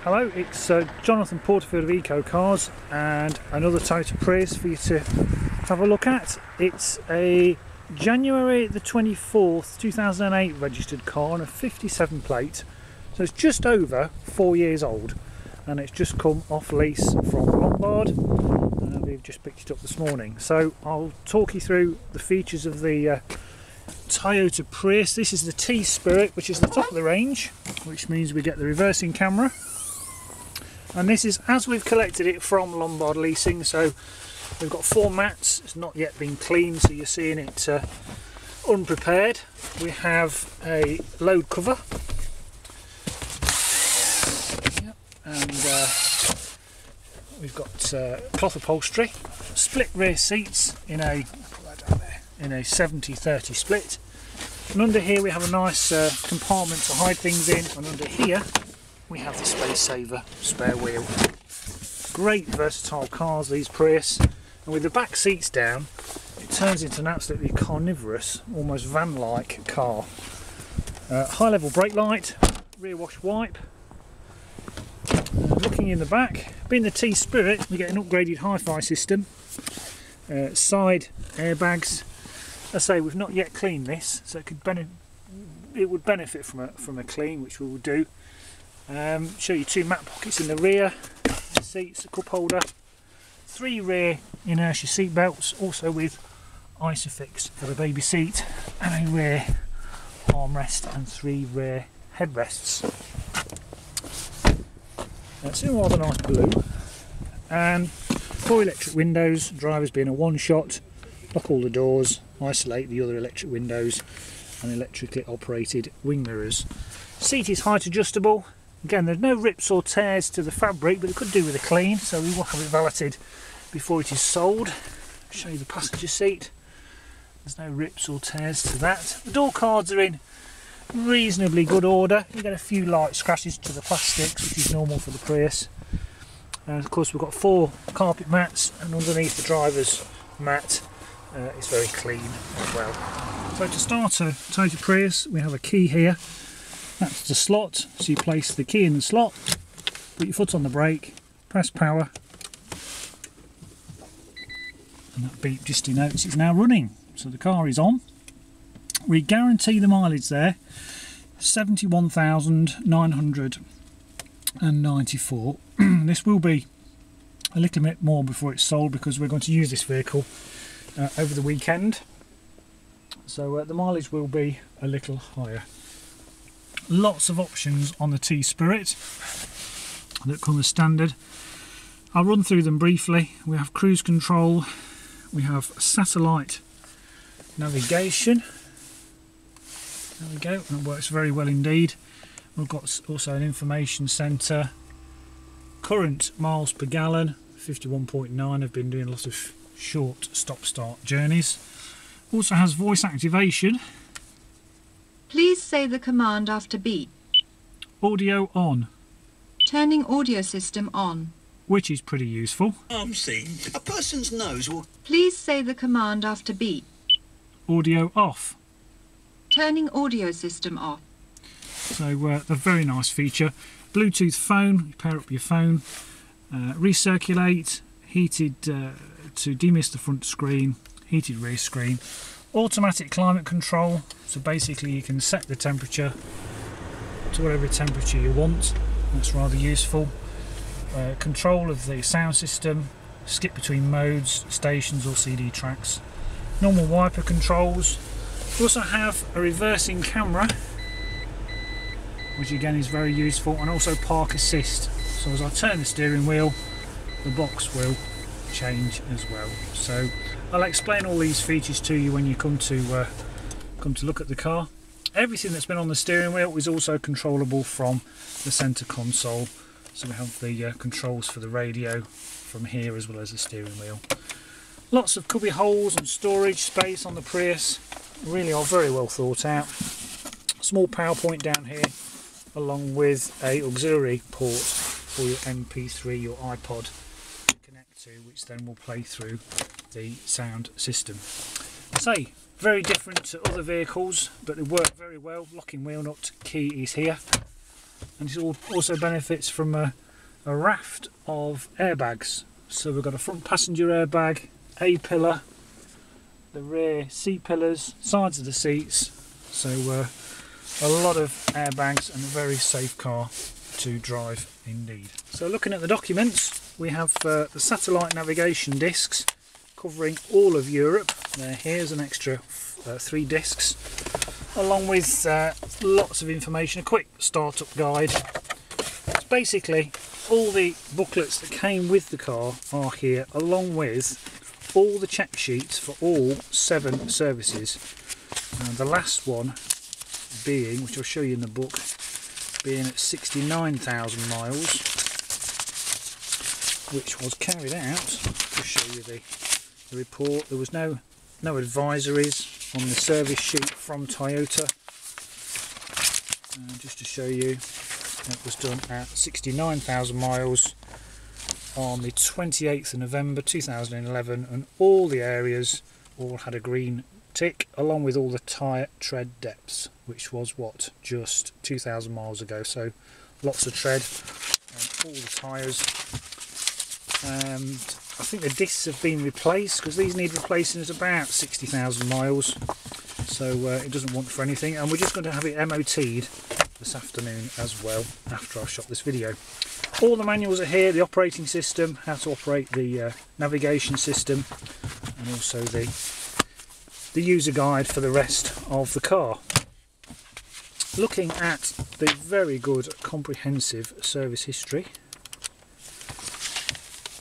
Hello, it's Jonathan Porterfield of Eco Cars and another Toyota Prius for you to have a look at. It's a January the 24th 2008 registered car on a 57 plate, so it's just over 4 years old and it's just come off lease from Lombard and we've just picked it up this morning. So I'll talk you through the features of the Toyota Prius. This is the T Spirit, which is the top of the range, which means we get the reversing camera. And this is as we've collected it from Lombard Leasing, so we've got 4 mats. It's not yet been cleaned, so you're seeing it unprepared. We have a load cover, and we've got cloth upholstery, split rear seats in a, put that down there, in a 70-30 split. And under here we have a nice compartment to hide things in, and under here we have the space saver spare wheel. Great versatile cars, these Prius, and with the back seats down it turns into an absolutely carnivorous, almost van-like car. High level brake light, rear wash wipe. Looking in the back, being the T Spirit, we get an upgraded hi-fi system, side airbags. As I say, we've not yet cleaned this, so it would benefit from a clean, which we will do. Show you 2 mat pockets in the rear, the seats, a cup holder, 3 rear inertia seat belts, also with Isofix for the baby seat, and a rear armrest and 3 rear headrests. It's in rather nice blue, and 4 electric windows, drivers being a one-shot, lock all the doors, isolate the other electric windows, and electrically operated wing mirrors. Seat is height adjustable. Again, there's no rips or tears to the fabric, but it could do with a clean, so we will have it valeted before it is sold. I'll show you the passenger seat. There's no rips or tears to that. The door cards are in reasonably good order. You get a few light scratches to the plastics, which is normal for the Prius. And of course we've got 4 carpet mats, and underneath the driver's mat it's very clean as well. So to start a Toyota Prius, we have a key here. That's the slot, so you place the key in the slot, put your foot on the brake, press power, and that beep just denotes it's now running. So the car is on. We guarantee the mileage there, 71,994. This will be a little bit more before it's sold, because we're going to use this vehicle over the weekend, so the mileage will be a little higher. Lots of options on the T Spirit that come as standard. I'll run through them briefly. We have cruise control, we have satellite navigation. There we go, that works very well indeed. We've got also an information centre, current miles per gallon 51.9. I've been doing a lot of short stop-start journeys. Also has voice activation. Please say the command after beep. Audio on. Turning audio system on. Which is pretty useful. See, a person's nose will... Please say the command after beep. Audio off. Turning audio system off. So a very nice feature. Bluetooth phone, you pair up your phone. Recirculate, heated to demist the front screen, heated rear screen. Automatic climate control, so basically you can set the temperature to whatever temperature you want. That's rather useful. Control of the sound system, skip between modes, stations or CD tracks. Normal wiper controls. We also have a reversing camera, which again is very useful, and also park assist. So as I turn the steering wheel, the box will change as well. So I'll explain all these features to you when you come to look at the car. Everything that's been on the steering wheel is also controllable from the centre console. So we have the controls for the radio from here as well as the steering wheel. Lots of cubby holes and storage space on the Prius. Really are very well thought out. Small power point down here, along with a auxiliary port for your MP3, your iPod to connect to, which then will play through the sound system. I say, very different to other vehicles, but they work very well. Locking wheel nut key is here. and it also benefits from a raft of airbags. So we've got a front passenger airbag, A pillar, the rear seat pillars, sides of the seats, so a lot of airbags and a very safe car to drive indeed. So looking at the documents, we have the satellite navigation discs covering all of Europe. Here's an extra 3 discs, along with lots of information, a quick startup guide. It's basically all the booklets that came with the car are here, along with all the check sheets for all 7 services. And the last one being, which I'll show you in the book, being at 69,000 miles, which was carried out. To show you the report, there was no advisories on the service sheet from Toyota. Just to show you, it was done at 69,000 miles on the 28th of November 2011, and all the areas all had a green tick, along with all the tyre tread depths, which was what, just 2,000 miles ago. So lots of tread on all the tyres. And I think the discs have been replaced, because these need replacing at about 60,000 miles, so it doesn't want for anything. And we're just going to have it MOT'd this afternoon as well, after I've shot this video. All the manuals are here, the operating system, how to operate the navigation system, and also the user guide for the rest of the car. Looking at the very good comprehensive service history.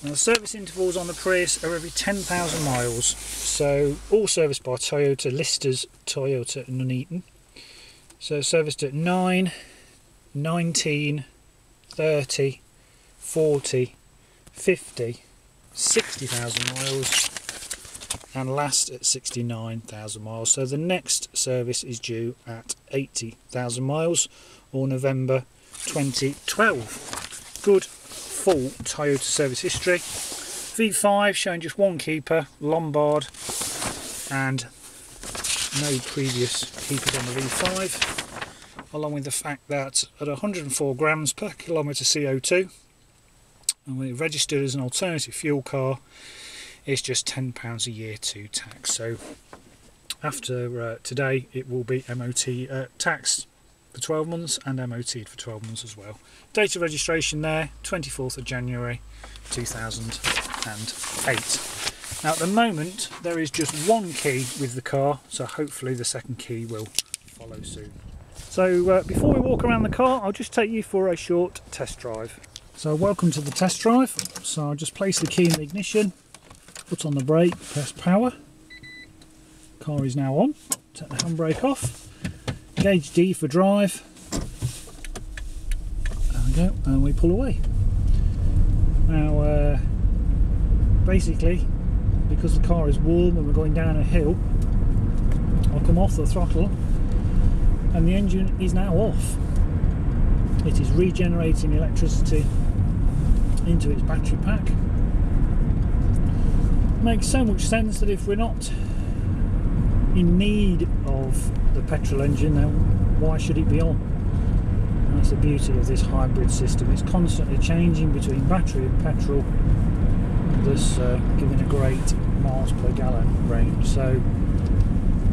Now, the service intervals on the Prius are every 10,000 miles, so all serviced by Toyota listers, Toyota Nuneaton. So serviced at 9, 19, 30, 40, 50, 60,000 miles, and last at 69,000 miles. So the next service is due at 80,000 miles, or November 2012. Good full Toyota service history. V5 showing just one keeper, Lombard, and no previous keepers on the V5, along with the fact that at 104 grams per kilometre CO2, and when it registered as an alternative fuel car, it's just £10 a year to tax. So after today, it will be MOT taxed for 12 months and MOT'd for 12 months as well. Date of registration there, 24th of January 2008. Now at the moment there is just one key with the car, so hopefully the second key will follow soon. So before we walk around the car, I'll just take you for a short test drive. So welcome to the test drive. So I'll just place the key in the ignition, put on the brake, press power. Car is now on. Take the handbrake off. Gauge D for drive. There we go, and we pull away. Now basically, because the car is warm and we're going down a hill, I'll come off the throttle and the engine is now off. It is regenerating electricity into its battery pack. Makes so much sense that if we're not in need of the petrol engine, then why should it be on? And that's the beauty of this hybrid system. It's constantly changing between battery and petrol, thus giving a great miles per gallon range. So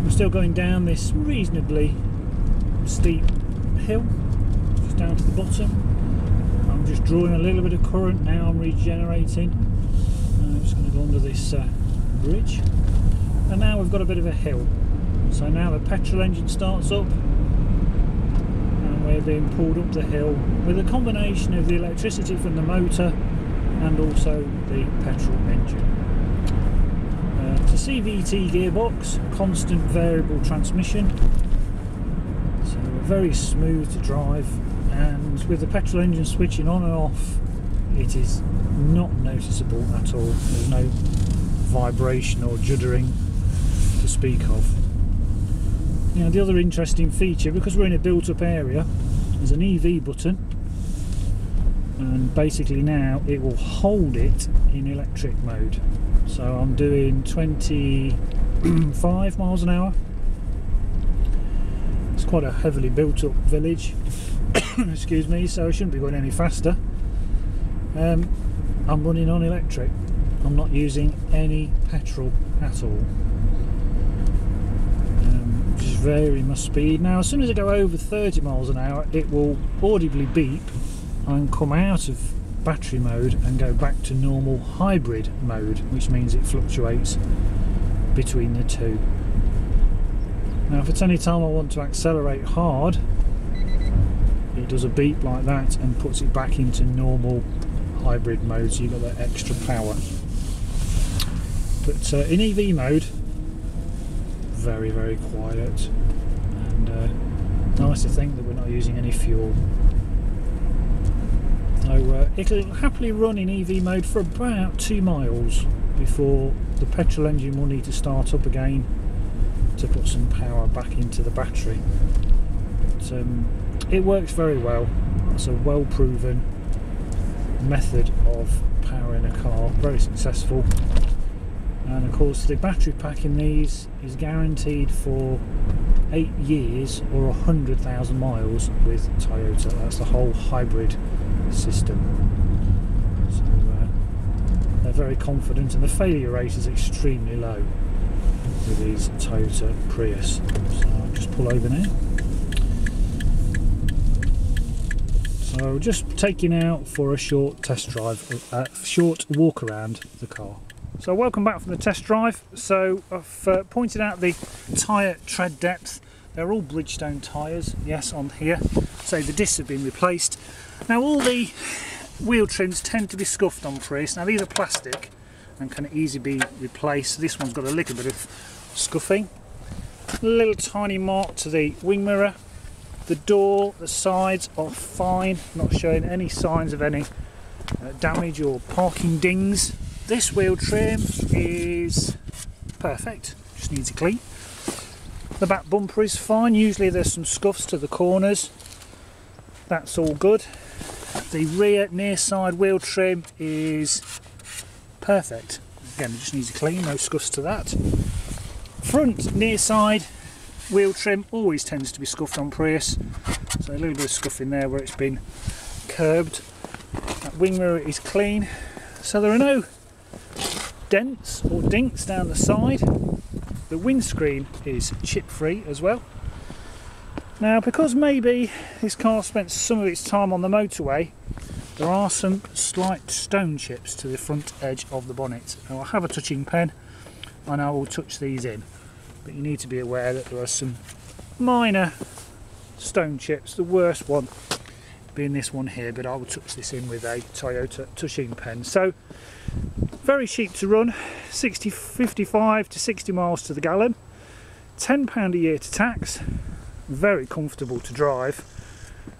we're still going down this reasonably steep hill, just down to the bottom. I'm just drawing a little bit of current now. I'm regenerating. I'm just going to go under this bridge, and now we've got a bit of a hill. So now the petrol engine starts up and we're being pulled up the hill with a combination of the electricity from the motor and also the petrol engine. It's a CVT gearbox, constant variable transmission, so very smooth to drive, and with the petrol engine switching on and off, it is not noticeable at all. There's no vibration or juddering to speak of. Now the other interesting feature, because we're in a built up area, there's an EV button, and basically now it will hold it in electric mode. So I'm doing 25 miles an hour. It's quite a heavily built up village, excuse me, so I shouldn't be going any faster. I'm running on electric. I'm not using any petrol at all. Just vary my speed. Now as soon as I go over 30 miles an hour, it will audibly beep and come out of battery mode and go back to normal hybrid mode, which means it fluctuates between the two. Now if at any time I want to accelerate hard, it does a beep like that and puts it back into normal hybrid mode, so you've got that extra power. But in EV mode, very, very quiet, and nice to think that we're not using any fuel. So it'll happily run in EV mode for about 2 miles before the petrol engine will need to start up again to put some power back into the battery. But, it works very well. It's a well proven method of powering a car, very successful. And of course the battery pack in these is guaranteed for 8 years or 100,000 miles with Toyota. That's the whole hybrid system. So they're very confident, and the failure rate is extremely low with these Toyota Prius. So I'll just pull over now. So just taking out for a short test drive, a short walk around the car. So welcome back from the test drive. So I've pointed out the tyre tread depth. They're all Bridgestone tyres, yes, on here. So the discs have been replaced. Now all the wheel trims tend to be scuffed on Prius. Now these are plastic and can easily be replaced. This one's got a little bit of scuffing. A little tiny mark to the wing mirror. The door, the sides are fine, not showing any signs of any damage or parking dings. This wheel trim is perfect, just needs a clean. The back bumper is fine. Usually there's some scuffs to the corners. That's all good. The rear near side wheel trim is perfect. Again, it just needs a clean, no scuffs to that. Front near side wheel trim always tends to be scuffed on Prius, so a little bit of scuff in there where it's been curbed. That wing mirror is clean, so there are no dents or dinks down the side. The windscreen is chip free as well. Now because maybe this car spent some of its time on the motorway, there are some slight stone chips to the front edge of the bonnet. Now I'll have a touching pen and I will touch these in. But you need to be aware that there are some minor stone chips, the worst one being this one here, but I will touch this in with a Toyota touching pen. So very cheap to run, 55 to 60 miles to the gallon, £10 a year to tax, very comfortable to drive,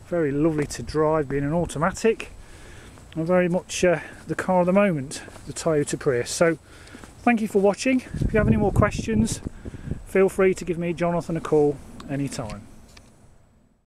very lovely to drive being an automatic, and very much the car of the moment, the Toyota Prius. So thank you for watching. If you have any more questions, feel free to give me, Jonathan, a call anytime.